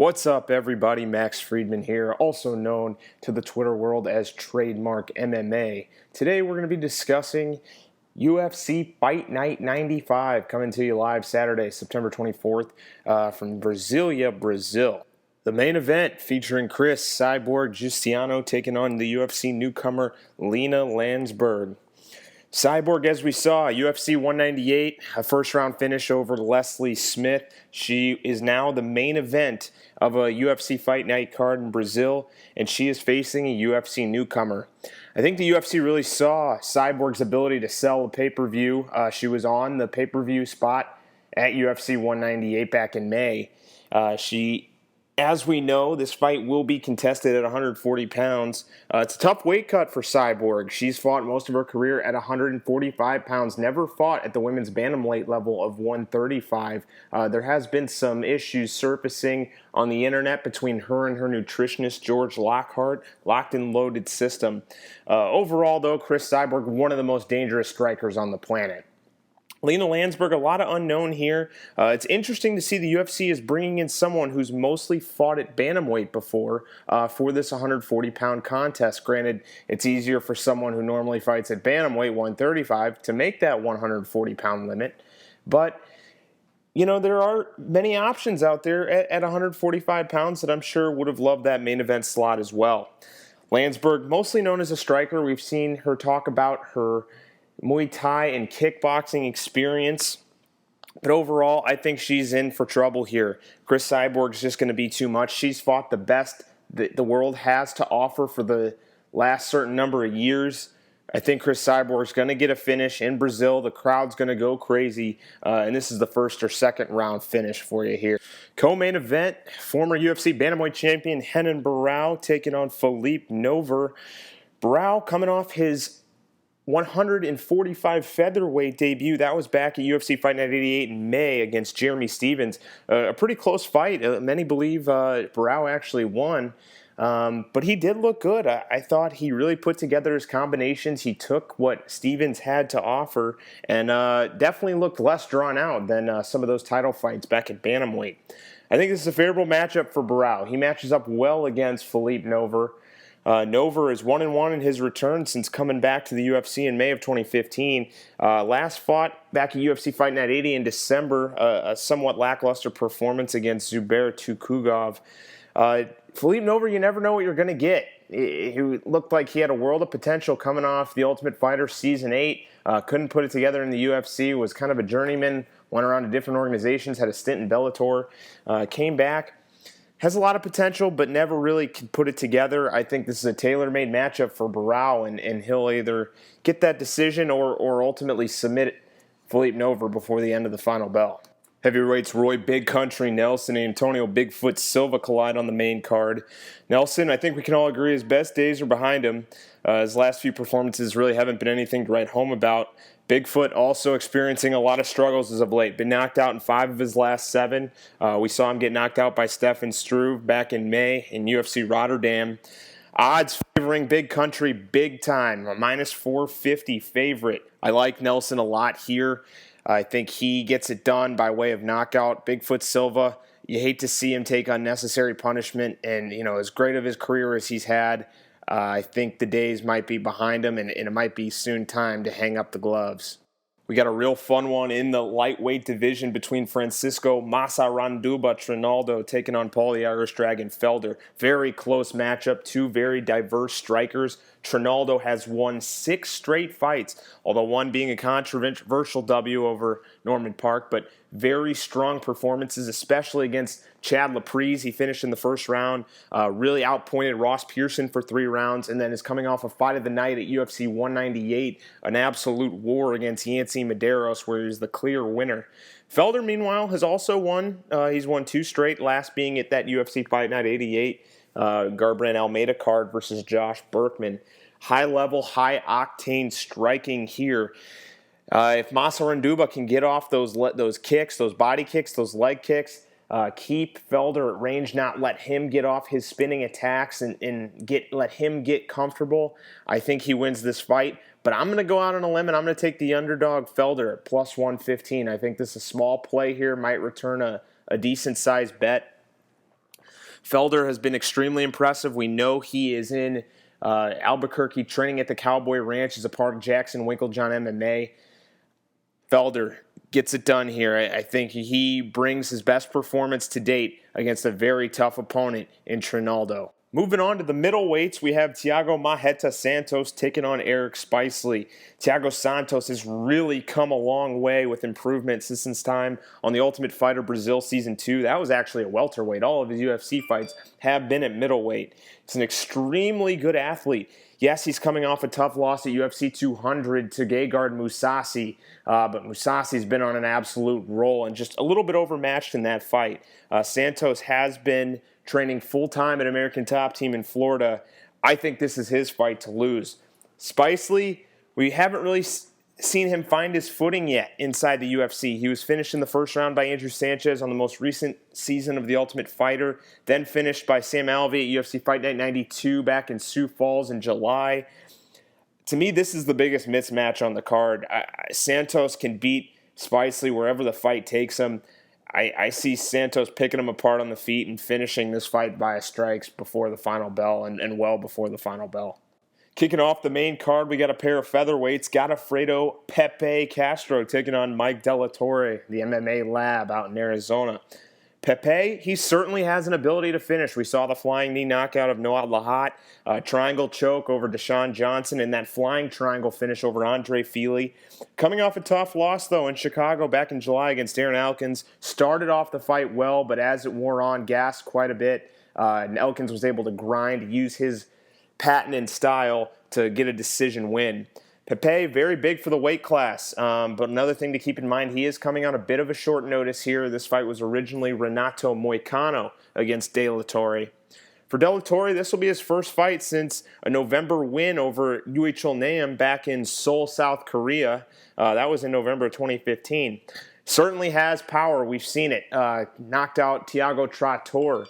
What's up, everybody? Max Friedman here, also known to the Twitter world as Trademark MMA. Today we're going to be discussing UFC Fight Night 95, coming to you live Saturday, September 24th from Brasilia, Brazil. The main event featuring Chris Cyborg Giustiano taking on the UFC newcomer Lena Landsberg. Cyborg, as we saw, UFC 198, a first-round finish over Leslie Smith. She is now the main event of a UFC Fight Night card in Brazil, and she is facing a UFC newcomer. I think the UFC really saw Cyborg's ability to sell a pay-per-view. She was on the pay-per-view spot at UFC 198 back in May. As we know, this fight will be contested at 140 pounds. It's a tough weight cut for Cyborg. She's fought most of her career at 145 pounds, never fought at the women's bantamweight level of 135. There has been some issues surfacing on the internet between her and her nutritionist, George Lockhart, locked and loaded system. Overall, though, Chris Cyborg, one of the most dangerous strikers on the planet. Lena Landsberg, a lot of unknown here. It's interesting to see the UFC is bringing in someone who's mostly fought at bantamweight before for this 140-pound contest. Granted, it's easier for someone who normally fights at bantamweight 135 to make that 140-pound limit. But, you know, there are many options out there at 145 pounds that I'm sure would have loved that main event slot as well. Landsberg, mostly known as a striker, we've seen her talk about her Muay Thai and kickboxing experience. But overall, I think she's in for trouble here. Chris Cyborg's just going to be too much. She's fought the best that the world has to offer for the last certain number of years. I think Chris Cyborg's going to get a finish in Brazil. The crowd's going to go crazy. And this is the first or second round finish for you here. Co-main event, former UFC bantamweight champion Renan Barão taking on Felipe Nover. Barão coming off his 145 featherweight debut. That was back at UFC Fight Night 88 in May against Jeremy Stephens. A pretty close fight. Many believe Barão actually won, but he did look good. I thought he really put together his combinations. He took what Stephens had to offer and definitely looked less drawn out than some of those title fights back at bantamweight. I think this is a favorable matchup for Barão. He matches up well against Felipe Nover. Nover is 1-1 in his return since coming back to the UFC in May of 2015. Last fought back at UFC Fight Night 80 in December, a somewhat lackluster performance against Zubair Tukhugov. Felipe Nover, you never know what you're going to get. He looked like he had a world of potential coming off The Ultimate Fighter Season 8. Couldn't put it together in the UFC, was kind of a journeyman, went around to different organizations, had a stint in Bellator, came back. Has a lot of potential, but never really could put it together. I think this is a tailor-made matchup for Barão, and he'll either get that decision or ultimately submit Felipe Nover before the end of the final bell. Heavyweights Roy Big Country Nelson and Antonio Bigfoot Silva collide on the main card. Nelson, I think we can all agree his best days are behind him. His last few performances really haven't been anything to write home about. Bigfoot also experiencing a lot of struggles as of late. Been knocked out in 5 of his last 7. We saw him get knocked out by Stefan Struve back in May in UFC Rotterdam. Odds favoring Big Country big time. A -450 favorite. I like Nelson a lot here. I think he gets it done by way of knockout. Bigfoot Silva, you hate to see him take unnecessary punishment. And, you know, as great of his career as he's had, I think the days might be behind him, and it might be soon time to hang up the gloves. We got a real fun one in the lightweight division between Francisco Massaranduba Trinaldo taking on Paul the Irish Dragon Felder. Very close matchup, two very diverse strikers. Trinaldo has won 6 straight fights, although one being a controversial W over Norman Park, but very strong performances, especially against Chad Laprise. He finished in the first round, really outpointed Ross Pearson for 3 rounds, and then is coming off a fight of the night at UFC 198, an absolute war against Yancy Medeiros, where he's the clear winner. Felder, meanwhile, has also won. He's won 2 straight, last being at that UFC Fight Night 88 Garbrandt Almeida card versus Josh Berkman. High-level, high-octane striking here. If Massaranduba can get off those kicks, those body kicks, those leg kicks, keep Felder at range, not let him get off his spinning attacks and let him get comfortable, I think he wins this fight. But I'm going to go out on a limb, and I'm going to take the underdog Felder at +115. I think this is a small play here, might return a decent-sized bet. Felder has been extremely impressive. We know he is in Albuquerque training at the Cowboy Ranch as a part of Jackson Winklejohn MMA. Felder gets it done here. I think he brings his best performance to date against a very tough opponent in Trinaldo. Moving on to the middleweights, we have Thiago Marreta Santos taking on Eric Spicely. Thiago Santos has really come a long way with improvements since his time on The Ultimate Fighter Brazil Season 2. That was actually a welterweight. All of his UFC fights have been at middleweight. He's an extremely good athlete. Yes, he's coming off a tough loss at UFC 200 to Gegard Mousasi, but Mousasi's been on an absolute roll and just a little bit overmatched in that fight. Santos has been training full-time at American Top Team in Florida. I think this is his fight to lose. Spicely, we haven't really seen him find his footing yet inside the UFC. He was finished in the first round by Andrew Sanchez on the most recent season of The Ultimate Fighter, then finished by Sam Alvey at UFC Fight Night 92 back in Sioux Falls in July. To me, this is the biggest mismatch on the card. Santos can beat Spicely wherever the fight takes him. I see Santos picking him apart on the feet and finishing this fight by strikes before the final bell and well before the final bell. Kicking off the main card, we got a pair of featherweights. Godofredo Pepe Castro taking on Mike Della Torre, the MMA lab out in Arizona. Pepe, he certainly has an ability to finish. We saw the flying knee knockout of Noah Lahat, triangle choke over Deshaun Johnson, and that flying triangle finish over Andre Fili. Coming off a tough loss, though, in Chicago back in July against Aaron Elkins. Started off the fight well, but as it wore on, gassed quite a bit. And Elkins was able to grind, use his patented style to get a decision win. Pepe, very big for the weight class, but another thing to keep in mind, he is coming on a bit of a short notice here. This fight was originally Renato Moicano against De La Torre. For De La Torre, this will be his first fight since a November win over Yui Chul Naim back in Seoul, South Korea. That was in November of 2015. Certainly has power. We've seen it. Knocked out Thiago Trator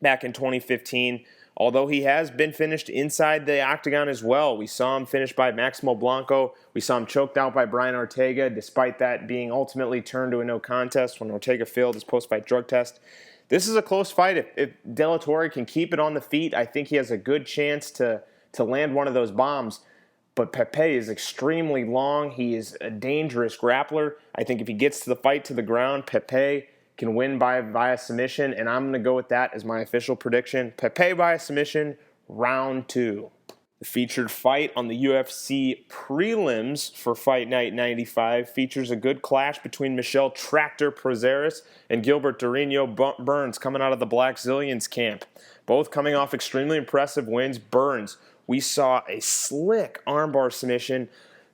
back in 2015. Although he has been finished inside the octagon as well. We saw him finished by Maximo Blanco. We saw him choked out by Brian Ortega, despite that being ultimately turned to a no contest when Ortega failed his post-fight drug test. This is a close fight. If De La Torre can keep it on the feet, I think he has a good chance to land one of those bombs. But Pepe is extremely long. He is a dangerous grappler. I think if he gets to the fight to the ground, Pepe can win via submission, and I'm going to go with that as my official prediction. Pepe via submission, round 2. The featured fight on the UFC prelims for Fight Night 95 features a good clash between Michel Tractor Prazeres and Gilbert Durinho Burns coming out of the Black Zillions camp. Both coming off extremely impressive wins. Burns, we saw a slick armbar submission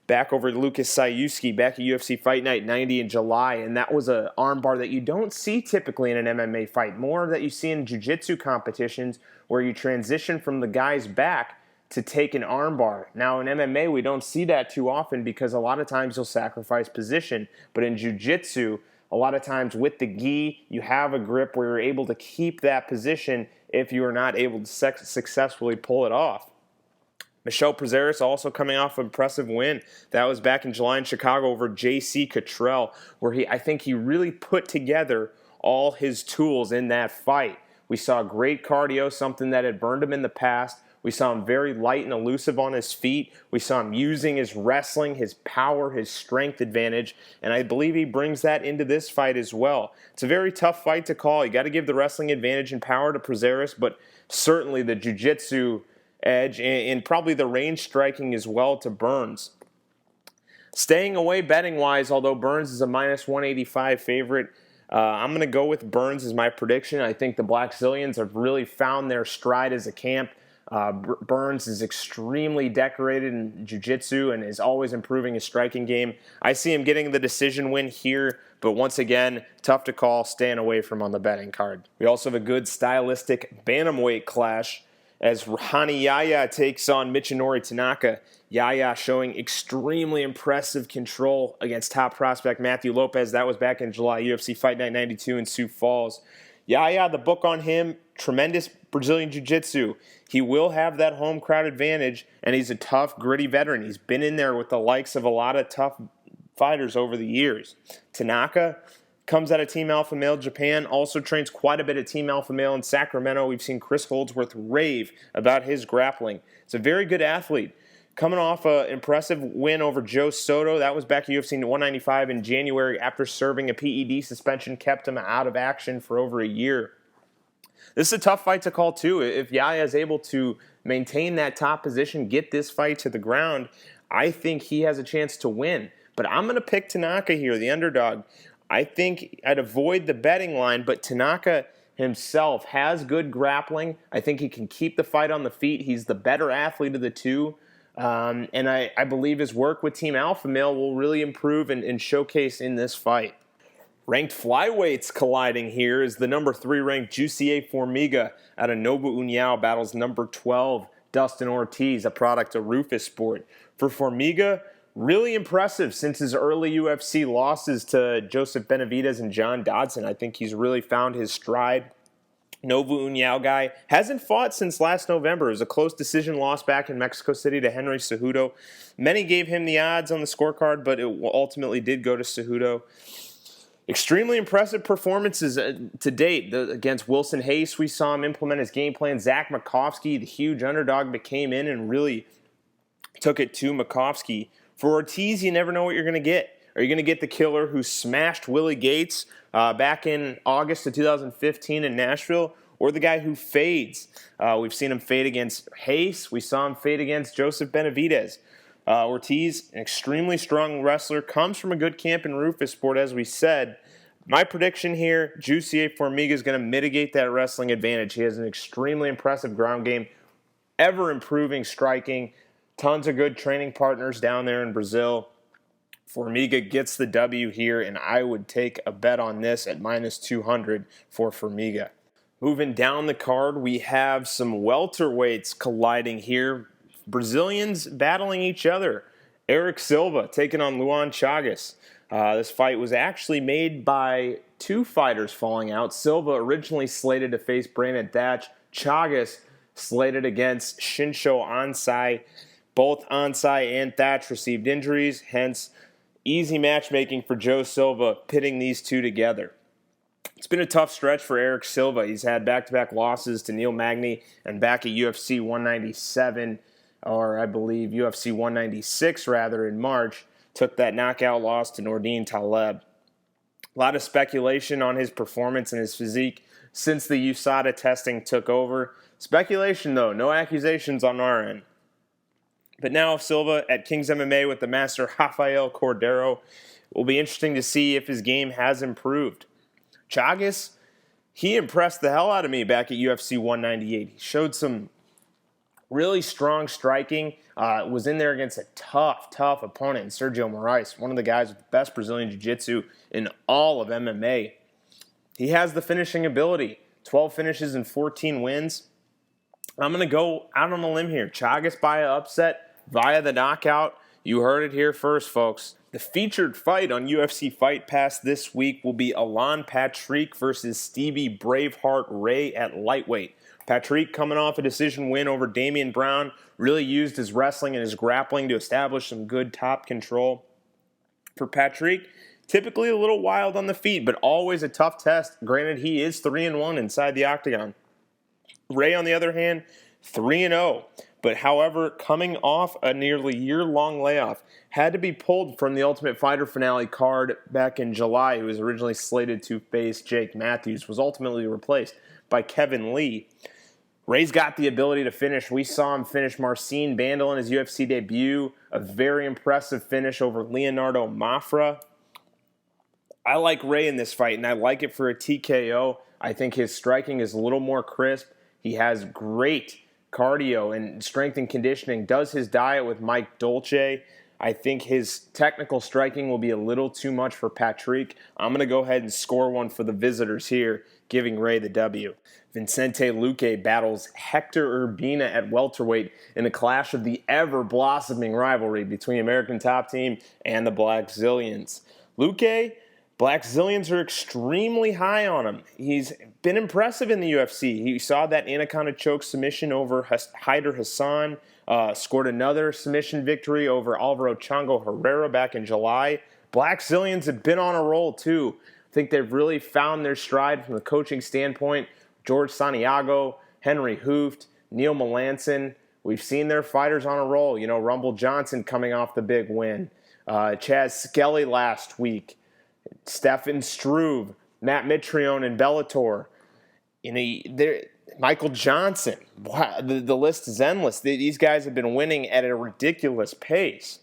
back over Lucas Sayuski back at UFC Fight Night 90 in July, and that was an armbar that you don't see typically in an MMA fight, more that you see in jiu-jitsu competitions where you transition from the guy's back to take an armbar. Now in MMA, we don't see that too often because a lot of times you'll sacrifice position, but in jiu-jitsu, a lot of times with the gi, you have a grip where you're able to keep that position if you are not able to successfully pull it off. Michel Prazeres also coming off an impressive win. That was back in July in Chicago over J.C. Cottrell, where I think he really put together all his tools in that fight. We saw great cardio, something that had burned him in the past. We saw him very light and elusive on his feet. We saw him using his wrestling, his power, his strength advantage, and I believe he brings that into this fight as well. It's a very tough fight to call. You got to give the wrestling advantage and power to Prazeres, but certainly the jiu-jitsu edge and probably the range striking as well to Burns. Staying away betting-wise, although Burns is a minus 185 favorite, I'm going to go with Burns as my prediction. I think the Black Zillions have really found their stride as a camp. Burns is extremely decorated in jiu-jitsu and is always improving his striking game. I see him getting the decision win here, but once again, tough to call, staying away from on the betting card. We also have a good stylistic bantamweight clash as Hani Yaya takes on Michinori Tanaka. Yaya showing extremely impressive control against top prospect Matthew Lopez. That was back in July, UFC Fight Night 92 in Sioux Falls. Yaya, the book on him, tremendous Brazilian Jiu-Jitsu. He will have that home crowd advantage, and he's a tough, gritty veteran. He's been in there with the likes of a lot of tough fighters over the years. Tanaka, comes out of Team Alpha Male Japan, also trains quite a bit at Team Alpha Male in Sacramento. We've seen Chris Holdsworth rave about his grappling. It's a very good athlete. Coming off an impressive win over Joe Soto. That was back at UFC 195 in January after serving a PED suspension, kept him out of action for over a year. This is a tough fight to call, too. If Yahya is able to maintain that top position, get this fight to the ground, I think he has a chance to win. But I'm going to pick Tanaka here, the underdog. I think I'd avoid the betting line, but Tanaka himself has good grappling. I think he can keep the fight on the feet. He's the better athlete of the two. And I believe his work with Team Alpha Male will really improve and showcase in this fight. Ranked flyweights colliding here is the number 3 ranked Jussier Formiga out of Nobu União battles number 12, Dustin Ortiz, a product of Rufus Sport. For Formiga, really impressive since his early UFC losses to Joseph Benavidez and John Dodson. I think he's really found his stride. Nobu União guy hasn't fought since last November. It was a close decision loss back in Mexico City to Henry Cejudo. Many gave him the odds on the scorecard, but it ultimately did go to Cejudo. Extremely impressive performances to date. Against Wilson Hayes, we saw him implement his game plan. Zach Makovsky, the huge underdog that came in and really took it to Makovsky. For Ortiz, you never know what you're going to get. Are you going to get the killer who smashed Willie Gates back in August of 2015 in Nashville, or the guy who fades? We've seen him fade against Hayes. We saw him fade against Joseph Benavidez. Ortiz, an extremely strong wrestler, comes from a good camp in Rufus Sport, as we said. My prediction here, Jussier Formiga is going to mitigate that wrestling advantage. He has an extremely impressive ground game, ever-improving striking, tons of good training partners down there in Brazil. Formiga gets the W here, and I would take a bet on this at minus 200 for Formiga. Moving down the card, we have some welterweights colliding here. Brazilians battling each other. Eric Silva taking on Luan Chagas. This fight was actually made by 2 fighters falling out. Silva originally slated to face Brandon Thatch. Chagas slated against Shinsho Ansai. Both Ansai and Thatch received injuries, hence easy matchmaking for Joe Silva pitting these two together. It's been a tough stretch for Eric Silva. He's had back-to-back losses to Neil Magny and back at UFC 197, or I believe UFC 196 rather, in March. Took that knockout loss to Nordine Taleb. A lot of speculation on his performance and his physique since the USADA testing took over. Speculation though, no accusations on our end. But now Silva at King's MMA with the master Rafael Cordero. It will be interesting to see if his game has improved. Chagas, he impressed the hell out of me back at UFC 198. He showed some really strong striking. Was in there against a tough opponent, Sergio Moraes, one of the guys with the best Brazilian Jiu-Jitsu in all of MMA. He has the finishing ability. 12 finishes and 14 wins. I'm going to go out on a limb here. Chagas by an upset via the knockout. You heard it here first, folks. The featured fight on UFC Fight Pass this week will be Alan Patrick versus Stevie Braveheart Ray at lightweight. Patrick, coming off a decision win over Damian Brown, really used his wrestling and his grappling to establish some good top control. For Patrick, typically a little wild on the feet, but always a tough test. Granted, he is 3-1 inside the octagon. Ray, on the other hand, 3-0. But however, coming off a nearly year-long layoff, had to be pulled from the Ultimate Fighter finale card back in July. He was originally slated to face Jake Matthews, was ultimately replaced by Kevin Lee. Ray's got the ability to finish. We saw him finish Marcin Bandel in his UFC debut. A very impressive finish over Leonardo Mafra. I like Ray in this fight, and I like it for a TKO. I think his striking is a little more crisp. He has great cardio and strength and conditioning. Does his diet with Mike Dolce. I think his technical striking will be a little too much for Patrick. I'm going to go ahead and score one for the visitors here, giving Ray the W. Vicente Luque battles Hector Urbina at welterweight in a clash of the ever-blossoming rivalry between American Top Team and the Black Zillions. Luque, Black Zillions are extremely high on him. He's been impressive in the UFC. He saw that Anaconda choke submission over Haider Hassan, scored another submission victory over Alvaro Chango Herrera back in July. Black Zillions have been on a roll too. think they've really found their stride from the coaching standpoint. George Santiago, Henry Hooft, Neil Melanson. We've seen their fighters on a roll. You know, Rumble Johnson coming off the big win. Chaz Skelly last week. Stefan Struve, Matt Mitrione in Bellator. You know, Michael Johnson. Wow, the list is endless. These guys have been winning at a ridiculous pace.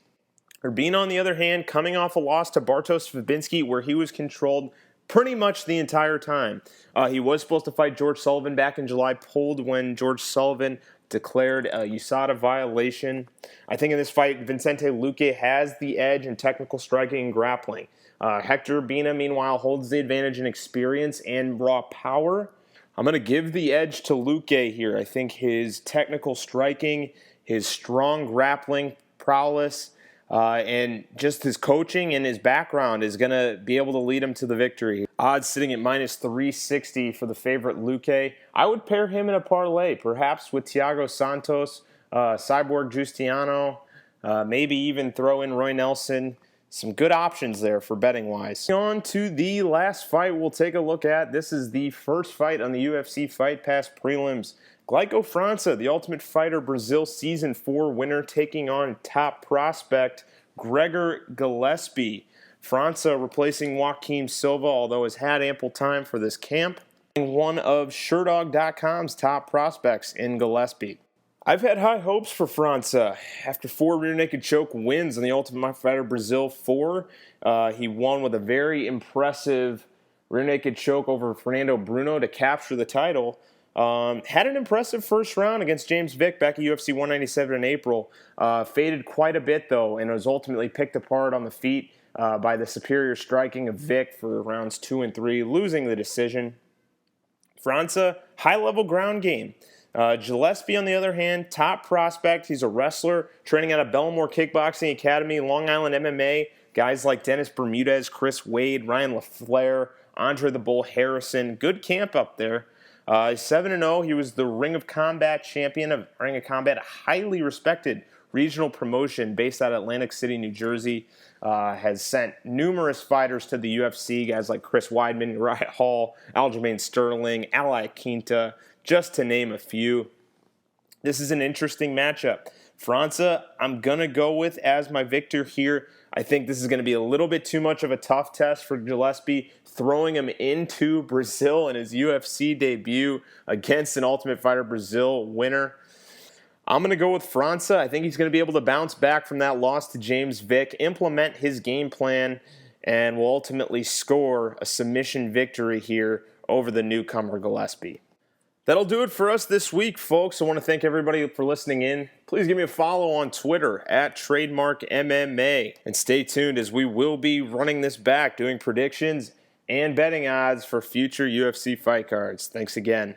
Urbina, on the other hand, coming off a loss to Bartosz Fabinski where he was controlled pretty much the entire time. He was supposed to fight George Sullivan back in July, pulled when George Sullivan declared a USADA violation. I think in this fight, Vicente Luque has the edge in technical striking and grappling. Hector Urbina, meanwhile, holds the advantage in experience and raw power. I'm going to give the edge to Luque here. I think his technical striking, his strong grappling prowess, and just his coaching and his background is going to be able to lead him to the victory. Odds sitting at minus 360 for the favorite Luque. I would pair him in a parlay, perhaps with Thiago Santos, Cyborg Giustiano, maybe even throw in Roy Nelson. Some good options there for betting-wise. On to the last fight we'll take a look at. This is the first fight on the UFC Fight Pass prelims. Glaico França, the Ultimate Fighter Brazil Season 4 winner, taking on top prospect Gregor Gillespie. França replacing Joaquim Silva, although has had ample time for this camp. One of Sherdog.com's top prospects in Gillespie. I've had high hopes for França. After 4 rear naked choke wins in the Ultimate Fighter Brazil 4, he won with a very impressive rear naked choke over Fernando Bruno to capture the title. Had an impressive first round against James Vick back at UFC 197 in April. Faded quite a bit, though, and was ultimately picked apart on the feet by the superior striking of Vick for rounds 2 and 3, losing the decision. França, high-level ground game. Gillespie, on the other hand, top prospect. He's a wrestler training at a Belmore Kickboxing Academy, Long Island MMA. Guys like Dennis Bermudez, Chris Wade, Ryan LaFleur, Andre the Bull Harrison. Good camp up there. 7-0. He was the Ring of Combat champion of Ring of Combat, a highly respected regional promotion based out of Atlantic City, New Jersey. Has sent numerous fighters to the UFC, guys like Chris Weidman, Uriah Hall, Aljamain Sterling, Ally Quinta, just to name a few. This is an interesting matchup. França, I'm going to go with as my victor here. I think this is going to be a little bit too much of a tough test for Gillespie, throwing him into Brazil in his UFC debut against an Ultimate Fighter Brazil winner. I'm going to go with França. I think he's going to be able to bounce back from that loss to James Vick, implement his game plan, and will ultimately score a submission victory here over the newcomer Gillespie. That'll do it for us this week, folks. I want to thank everybody for listening in. Please give me a follow on Twitter at TrademarkMMA. And stay tuned as we will be running this back, doing predictions and betting odds for future UFC fight cards. Thanks again.